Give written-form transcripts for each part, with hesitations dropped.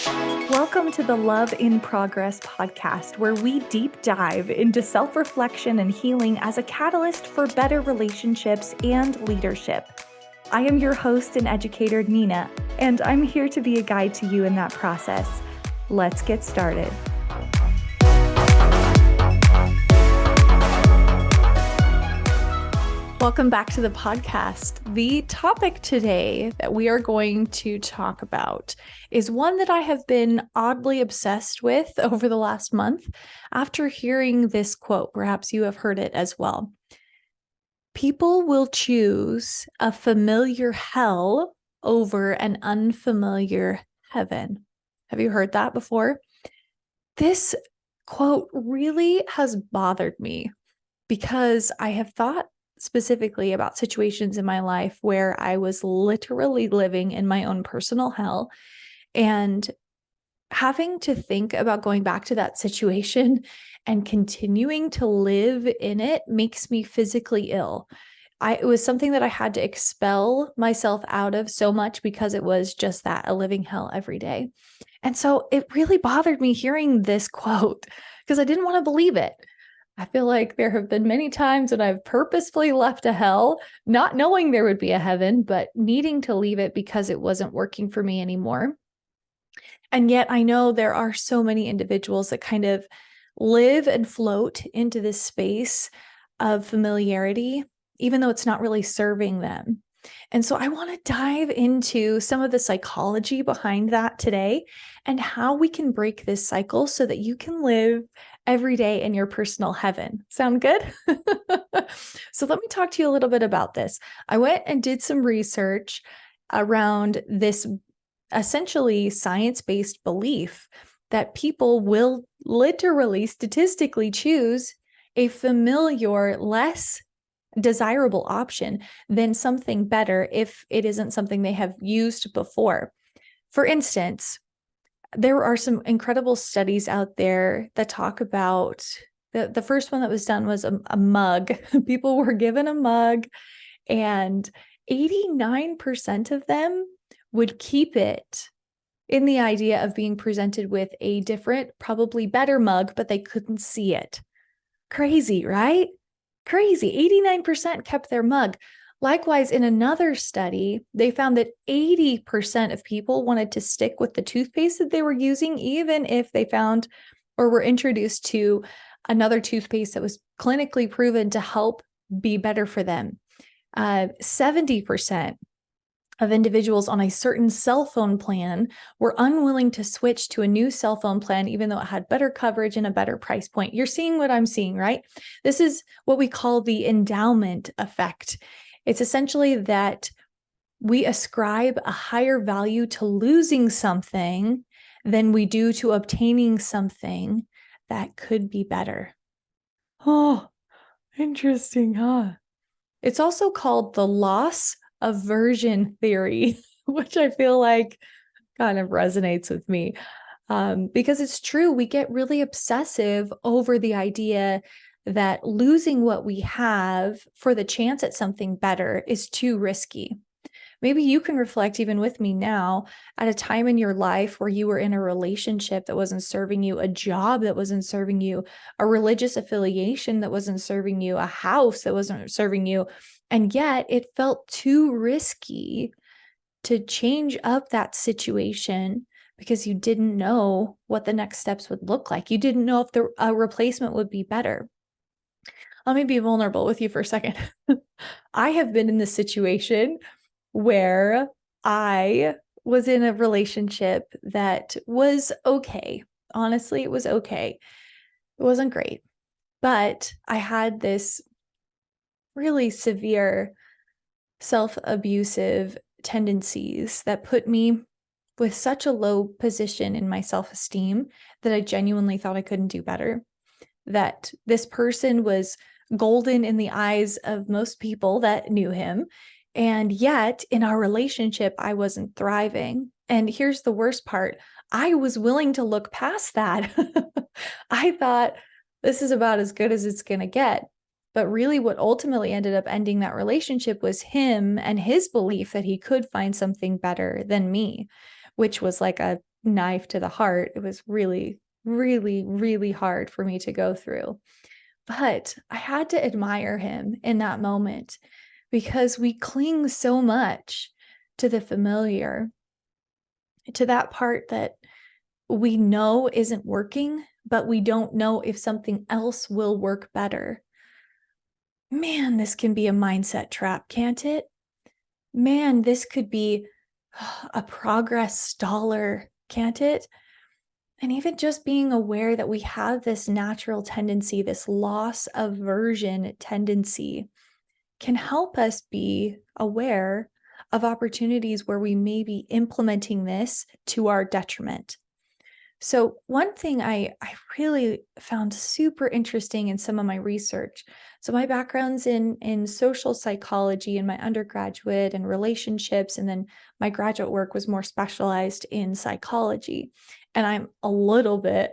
Welcome to the Love in Progress podcast, where we deep dive into self-reflection and healing as a catalyst for better relationships and leadership. I am your host and educator, Neena, and I'm here to be a guide to you in that process. Let's get started. Welcome back to the podcast. The topic today that we are going to talk about is one that I have been oddly obsessed with over the last month after hearing this quote. Perhaps you have heard it as well. People will choose a familiar hell over an unfamiliar heaven. Have you heard that before? This quote really has bothered me because I have thought specifically about situations in my life where I was literally living in my own personal hell, and having to think about going back to that situation and continuing to live in it makes me physically ill. It was something that I had to expel myself out of so much because it was just that, a living hell every day. And so it really bothered me hearing this quote because I didn't want to believe it. I feel like there have been many times when I've purposefully left a hell, not knowing there would be a heaven, but needing to leave it because it wasn't working for me anymore. And yet I know there are so many individuals that kind of live and float into this space of familiarity, even though it's not really serving them. And so I want to dive into some of the psychology behind that today and how we can break this cycle so that you can live every day in your personal heaven. Sound good? So let me talk to you a little bit about this. I went and did some research around this essentially science-based belief that people will literally statistically choose a familiar, less desirable option than something better if it isn't something they have used before. For instance, there are some incredible studies out there that talk about the first one that was done was a mug. People were given a mug, and 89% of them would keep it in the idea of being presented with a different, probably better mug, but they couldn't see it. Crazy, right? Crazy. 89% kept their mug. Likewise, in another study, they found that 80% of people wanted to stick with the toothpaste that they were using, even if they found or were introduced to another toothpaste that was clinically proven to help be better for them. 70% of individuals on a certain cell phone plan were unwilling to switch to a new cell phone plan, even though it had better coverage and a better price point. You're seeing what I'm seeing, right? This is what we call the endowment effect. It's essentially that we ascribe a higher value to losing something than we do to obtaining something that could be better. Oh, interesting, huh? It's also called the loss aversion theory, which I feel like kind of resonates with me because it's true. We get really obsessive over the idea that losing what we have for the chance at something better is too risky. Maybe you can reflect even with me now at a time in your life where you were in a relationship that wasn't serving you, a job that wasn't serving you, a religious affiliation that wasn't serving you, a house that wasn't serving you. And yet it felt too risky to change up that situation because you didn't know what the next steps would look like. You didn't know if a replacement would be better. Let me be vulnerable with you for a second. I have been in this situation where I was in a relationship that was okay. Honestly, it was okay. It wasn't great, but I had this really severe self-abusive tendencies that put me with such a low position in my self-esteem that I genuinely thought I couldn't do better. That this person was golden in the eyes of most people that knew him. And yet in our relationship, I wasn't thriving. And here's the worst part. I was willing to look past that. I thought this is about as good as it's going to get. But really what ultimately ended up ending that relationship was him and his belief that he could find something better than me, which was like a knife to the heart. It was really, really, really hard for me to go through. But I had to admire him in that moment because we cling so much to the familiar, to that part that we know isn't working, but we don't know if something else will work better. Man, this can be a mindset trap, can't it? Man, this could be a progress staller, can't it? And even just being aware that we have this natural tendency, this loss aversion tendency, can help us be aware of opportunities where we may be implementing this to our detriment. So one thing I really found super interesting in some of my research. So my background's in social psychology in my undergraduate and relationships, and then my graduate work was more specialized in psychology. And I'm a little bit,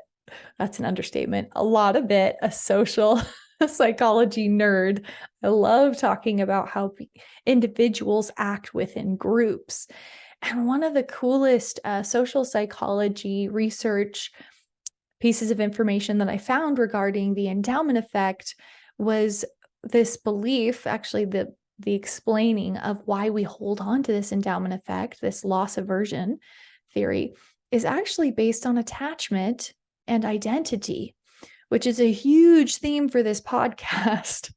that's an understatement, a lot of it, a social psychology nerd. I love talking about how individuals act within groups. And one of the coolest social psychology research pieces of information that I found regarding the endowment effect was this belief, actually the explaining of why we hold on to this endowment effect, this loss aversion theory, is actually based on attachment and identity, which is a huge theme for this podcast.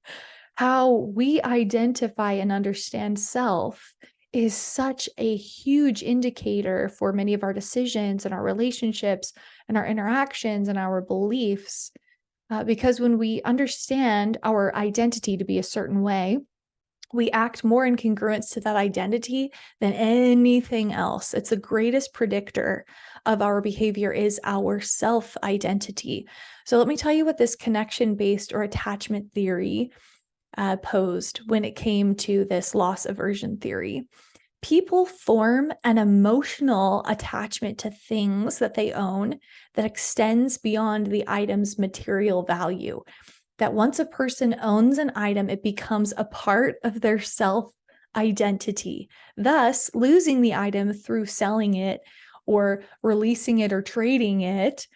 How we identify and understand self is such a huge indicator for many of our decisions and our relationships and our interactions and our beliefs. Because when we understand our identity to be a certain way, we act more in congruence to that identity than anything else. It's the greatest predictor of our behavior is our self-identity. So let me tell you what this connection-based or attachment theory posed when it came to this loss aversion theory. People form an emotional attachment to things that they own that extends beyond the item's material value. That once a person owns an item, it becomes a part of their self-identity. Thus, losing the item through selling it or releasing it or trading it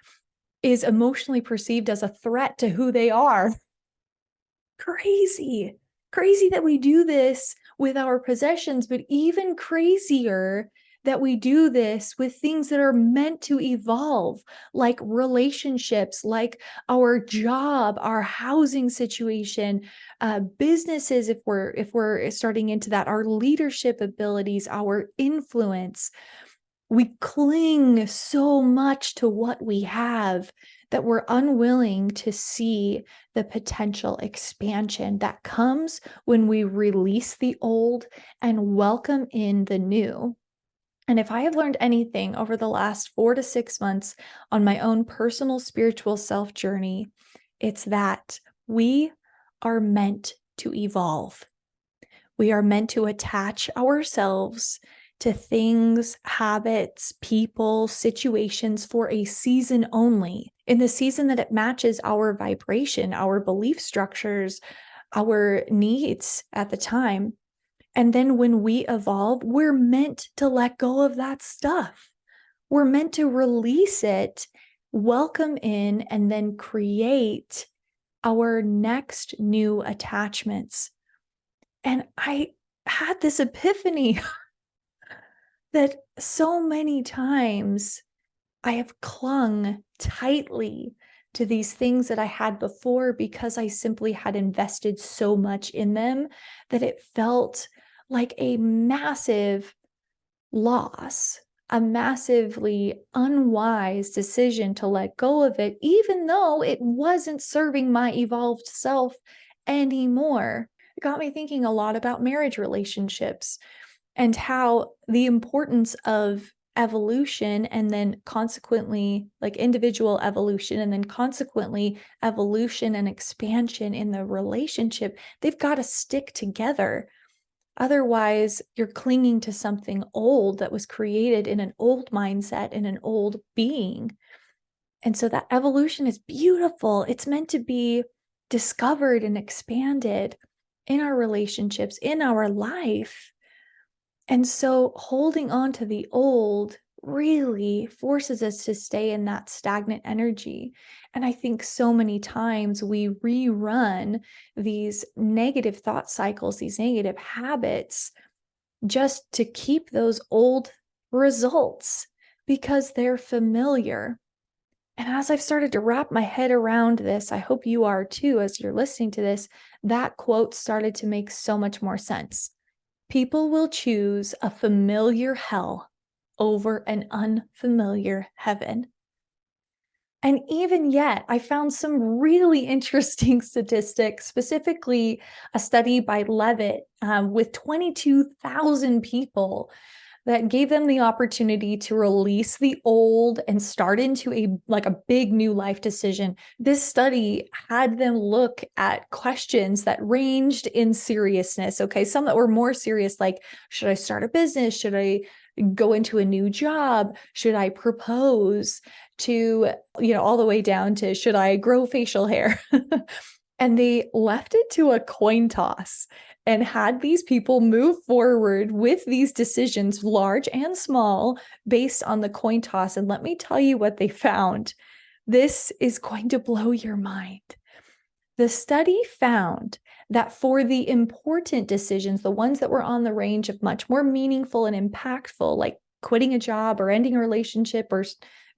is emotionally perceived as a threat to who they are. Crazy that we do this with our possessions, but even crazier that we do this with things that are meant to evolve, like relationships, like our job, our housing situation, businesses, if we're starting into that, our leadership abilities, our influence. We cling so much to what we have that we're unwilling to see the potential expansion that comes when we release the old and welcome in the new. And if I have learned anything over the last 4 to 6 months on my own personal spiritual self journey, it's that we are meant to evolve. We are meant to attach ourselves to things, habits, people, situations for a season only. In the season that it matches our vibration, our belief structures, our needs at the time. And then when we evolve, we're meant to let go of that stuff. We're meant to release it, welcome in, and then create our next new attachments. And I had this epiphany that so many times I have clung tightly to these things that I had before because I simply had invested so much in them that it felt like a massive loss, a massively unwise decision to let go of it, even though it wasn't serving my evolved self anymore. It got me thinking a lot about marriage relationships and how the importance of evolution and then consequently like individual evolution and then consequently evolution and expansion in the relationship, they've got to stick together. Otherwise, you're clinging to something old that was created in an old mindset, in an old being. And so that evolution is beautiful. It's meant to be discovered and expanded in our relationships, in our life. And so holding on to the old really forces us to stay in that stagnant energy. And I think so many times we rerun these negative thought cycles, these negative habits, just to keep those old results because they're familiar. And as I've started to wrap my head around this, I hope you are too, as you're listening to this, that quote started to make so much more sense. People will choose a familiar hell over an unfamiliar heaven. And even yet, I found some really interesting statistics, specifically a study by Levitt with 22,000 people that gave them the opportunity to release the old and start into a big new life decision. This study had them look at questions that ranged in seriousness. Okay, some that were more serious, like, should I start a business? Should I go into a new job? Should I propose? To, all the way down to, should I grow facial hair? And they left it to a coin toss and had these people move forward with these decisions, large and small, based on the coin toss. And let me tell you what they found. This is going to blow your mind. The study found that for the important decisions, the ones that were on the range of much more meaningful and impactful, like quitting a job or ending a relationship or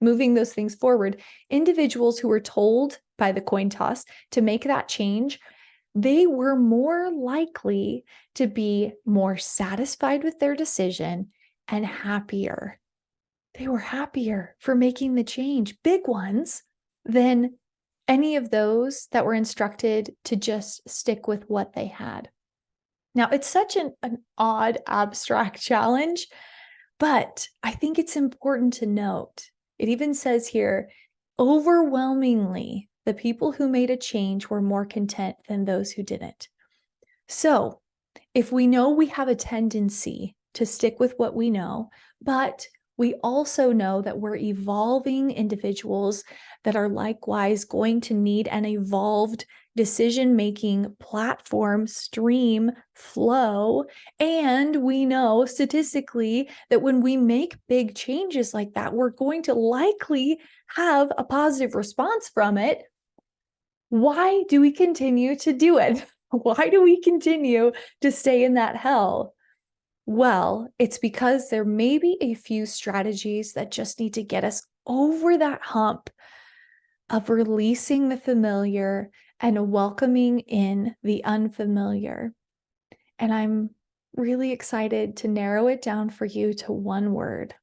moving those things forward, individuals who were told by the coin toss to make that change, they were more likely to be more satisfied with their decision and happier. They were happier for making the change, big ones, than any of those that were instructed to just stick with what they had. Now, it's such an odd, abstract challenge, but I think it's important to note. It even says here, overwhelmingly, the people who made a change were more content than those who didn't. So, if we know we have a tendency to stick with what we know, but we also know that we're evolving individuals that are likewise going to need an evolved decision-making platform, stream, flow. And we know statistically that when we make big changes like that, we're going to likely have a positive response from it. Why do we continue to do it? Why do we continue to stay in that hell? Well, it's because there may be a few strategies that just need to get us over that hump of releasing the familiar and welcoming in the unfamiliar. And I'm really excited to narrow it down for you to one word.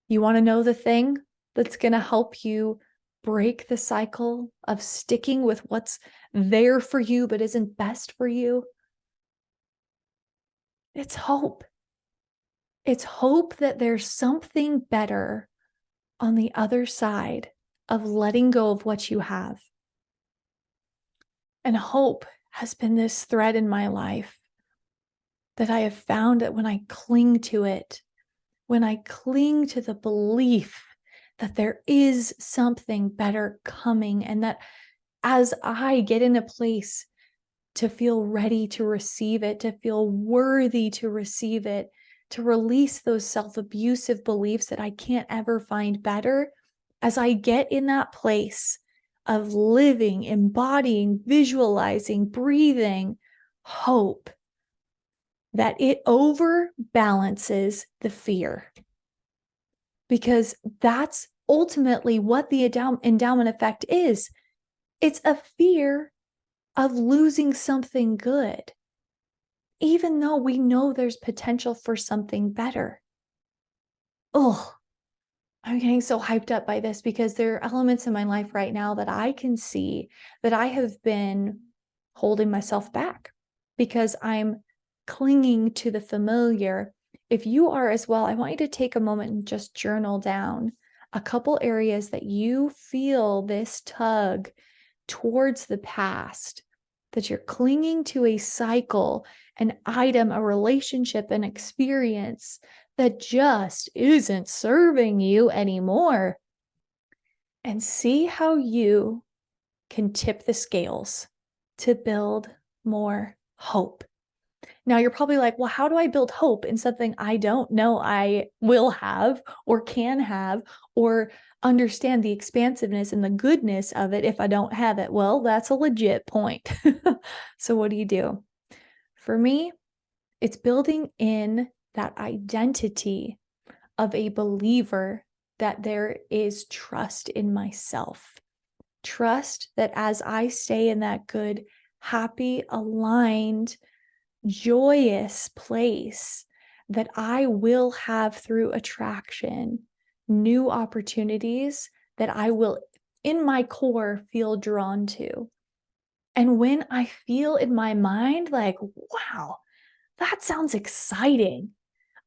You want to know the thing that's going to help you break the cycle of sticking with what's there for you but isn't best for you? It's hope. It's hope that there's something better on the other side of letting go of what you have. And hope has been this thread in my life that I have found that when I cling to it, when I cling to the belief that there is something better coming, and that as I get in a place to feel ready to receive it, to feel worthy to receive it, to release those self-abusive beliefs that I can't ever find better, as I get in that place of living, embodying, visualizing, breathing hope, that it overbalances the fear. Because that's ultimately what the endowment effect is. It's a fear of losing something good, even though we know there's potential for something better. Oh, I'm getting so hyped up by this because there are elements in my life right now that I can see that I have been holding myself back because I'm clinging to the familiar. If you are as well, I want you to take a moment and just journal down a couple areas that you feel this tug towards the past, that you're clinging to a cycle, an item, a relationship, an experience that just isn't serving you anymore. And see how you can tip the scales to build more hope. Now you're probably like, well, how do I build hope in something I don't know I will have or can have or understand the expansiveness and the goodness of it if I don't have it? Well, that's a legit point. So what do? For me, it's building in that identity of a believer that there is trust in myself. Trust that as I stay in that good, happy, aligned, joyous place, that I will have through attraction new opportunities that I will, in my core, feel drawn to. And when I feel in my mind, like, wow, that sounds exciting.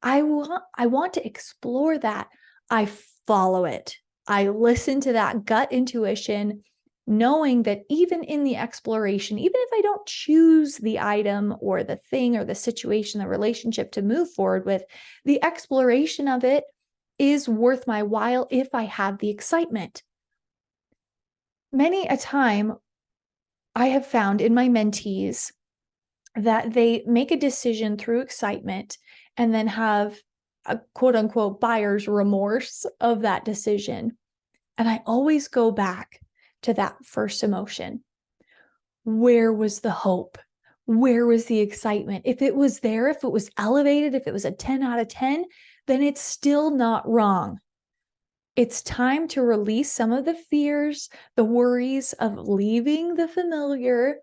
I want to explore that. I follow it. I listen to that gut intuition, knowing that even in the exploration, even if I don't choose the item or the thing or the situation, the relationship to move forward with, the exploration of it is worth my while if I have the excitement. Many a time I have found in my mentees that they make a decision through excitement and then have a quote unquote buyer's remorse of that decision. And I always go back to that first emotion. Where was the hope? Where was the excitement? If it was there, if it was elevated, if it was a 10 out of 10, then it's still not wrong. It's time to release some of the fears, the worries of leaving the familiar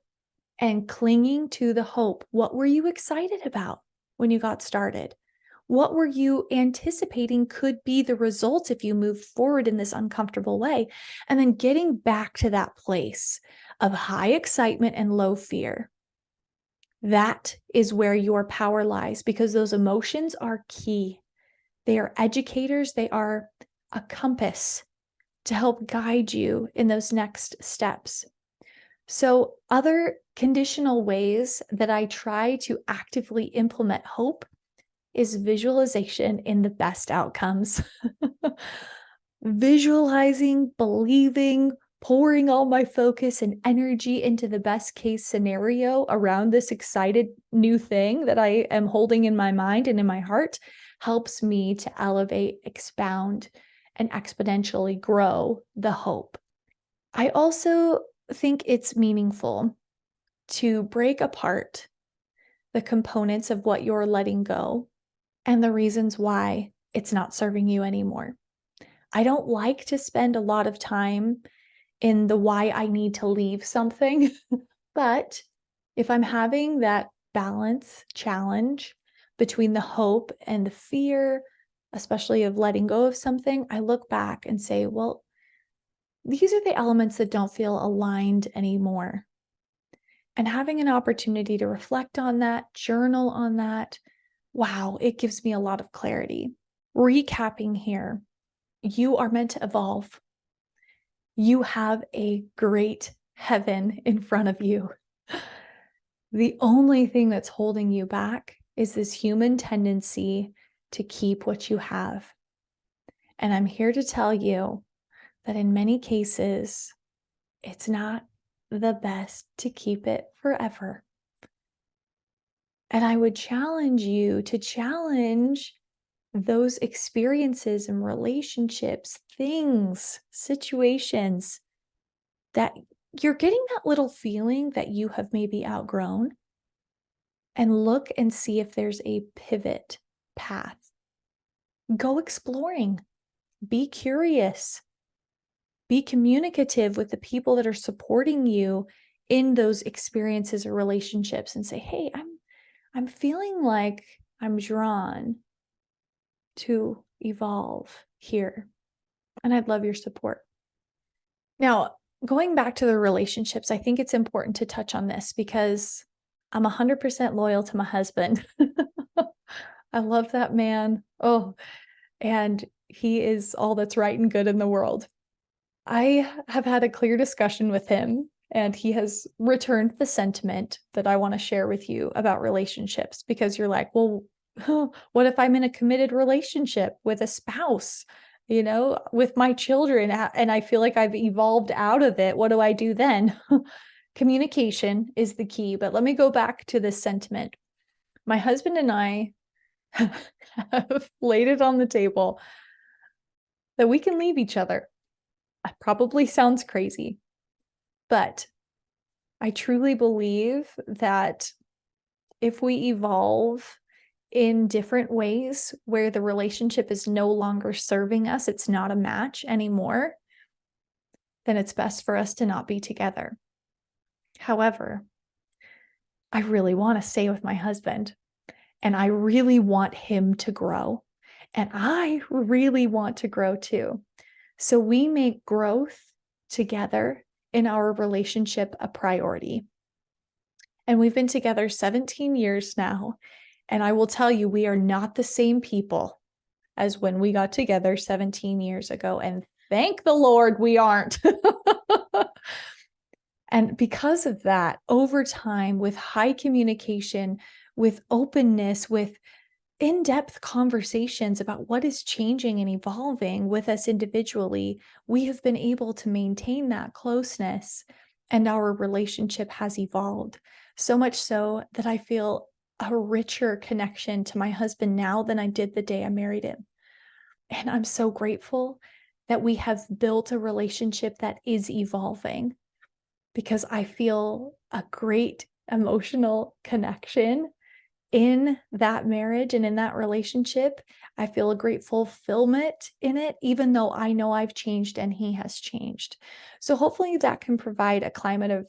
and clinging to the hope. What were you excited about when you got started? What were you anticipating could be the results if you move forward in this uncomfortable way? And then getting back to that place of high excitement and low fear. That is where your power lies, because those emotions are key. They are educators, they are a compass to help guide you in those next steps. So, other conditional ways that I try to actively implement hope is visualization in the best outcomes. Visualizing, believing, pouring all my focus and energy into the best case scenario around this excited new thing that I am holding in my mind and in my heart helps me to elevate, expound, and exponentially grow the hope. I also think it's meaningful to break apart the components of what you're letting go and the reasons why it's not serving you anymore. I don't like to spend a lot of time in the why I need to leave something, but if I'm having that balance challenge between the hope and the fear, especially of letting go of something, I look back and say, well, these are the elements that don't feel aligned anymore. And having an opportunity to reflect on that, journal on that, wow, it gives me a lot of clarity. Recapping here, you are meant to evolve. You have a great heaven in front of you. The only thing that's holding you back is this human tendency to keep what you have. And I'm here to tell you that in many cases, it's not the best to keep it forever. And I would challenge you to challenge those experiences and relationships, things, situations that you're getting that little feeling that you have maybe outgrown, and look and see if there's a pivot path. Go exploring, be curious, be communicative with the people that are supporting you in those experiences or relationships and say, hey, I'm feeling like I'm drawn to evolve here, and I'd love your support. Now, going back to the relationships, I think it's important to touch on this because I'm 100% loyal to my husband. I love that man. Oh, and he is all that's right and good in the world. I have had a clear discussion with him, and he has returned the sentiment that I want to share with you about relationships, because you're like, well, what if I'm in a committed relationship with a spouse, with my children, and I feel like I've evolved out of it? What do I do then? Communication is the key, but let me go back to this sentiment. My husband and I have laid it on the table that we can leave each other. It probably sounds crazy, but I truly believe that if we evolve in different ways where the relationship is no longer serving us, it's not a match anymore, then it's best for us to not be together. However, I really want to stay with my husband, and I really want him to grow, and I really want to grow too. So we make growth together in our relationship a priority. And we've been together 17 years now. And I will tell you, we are not the same people as when we got together 17 years ago. And thank the Lord we aren't. And because of that, over time, with high communication, with openness, with in-depth conversations about what is changing and evolving with us individually, we have been able to maintain that closeness, and our relationship has evolved. So much so that I feel a richer connection to my husband now than I did the day I married him. And I'm so grateful that we have built a relationship that is evolving, because I feel a great emotional connection in that marriage and in that relationship. I feel a great fulfillment in it, even though I know I've changed and he has changed. So hopefully that can provide a climate of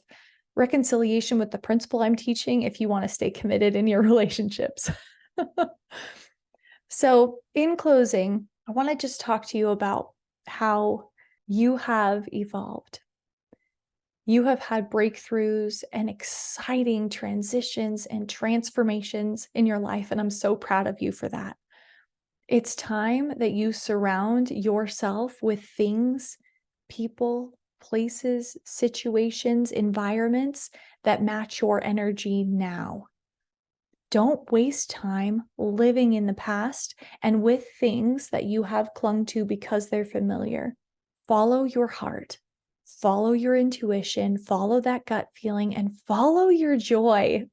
reconciliation with the principle I'm teaching if you want to stay committed in your relationships. So in closing, I want to just talk to you about how you have evolved. You have had breakthroughs and exciting transitions and transformations in your life, and I'm so proud of you for that. It's time that you surround yourself with things, people, places, situations, environments that match your energy now. Don't waste time living in the past and with things that you have clung to because they're familiar. Follow your heart. Follow your intuition, follow that gut feeling, and follow your joy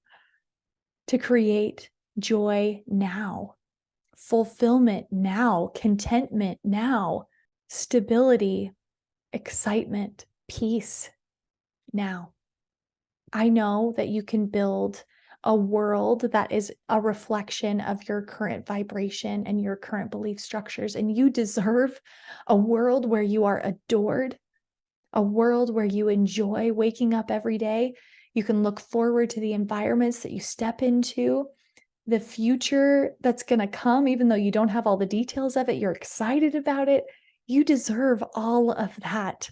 to create joy now, fulfillment now, contentment now, stability, excitement, peace now. I know that you can build a world that is a reflection of your current vibration and your current belief structures, and you deserve a world where you are adored, a world where you enjoy waking up every day. You can look forward to the environments that you step into, the future that's going to come, even though you don't have all the details of it, you're excited about it. You deserve all of that.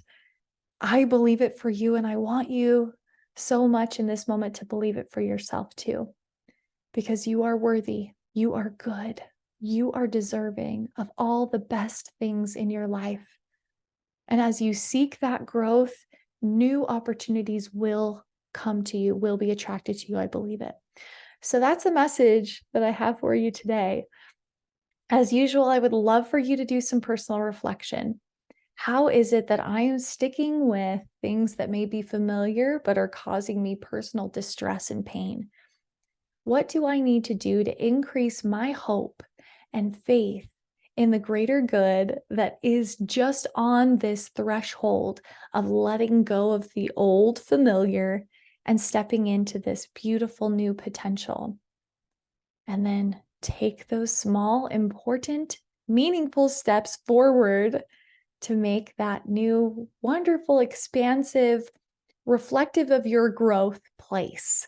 I believe it for you, and I want you so much in this moment to believe it for yourself too, because you are worthy, you are good, you are deserving of all the best things in your life. And as you seek that growth, new opportunities will come to you, will be attracted to you. I believe it. So that's the message that I have for you today. As usual, I would love for you to do some personal reflection. How is it that I am sticking with things that may be familiar but are causing me personal distress and pain? What do I need to do to increase my hope and faith in the greater good that is just on this threshold of letting go of the old familiar and stepping into this beautiful new potential? And then take those small, important, meaningful steps forward to make that new, wonderful, expansive, reflective of your growth place.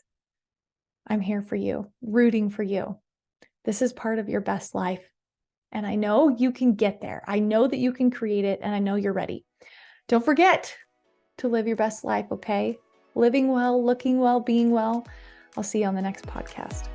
I'm here for you, rooting for you. This is part of your best life. And I know you can get there. I know that you can create it, and I know you're ready. Don't forget to live your best life, okay? Living well, looking well, being well. I'll see you on the next podcast.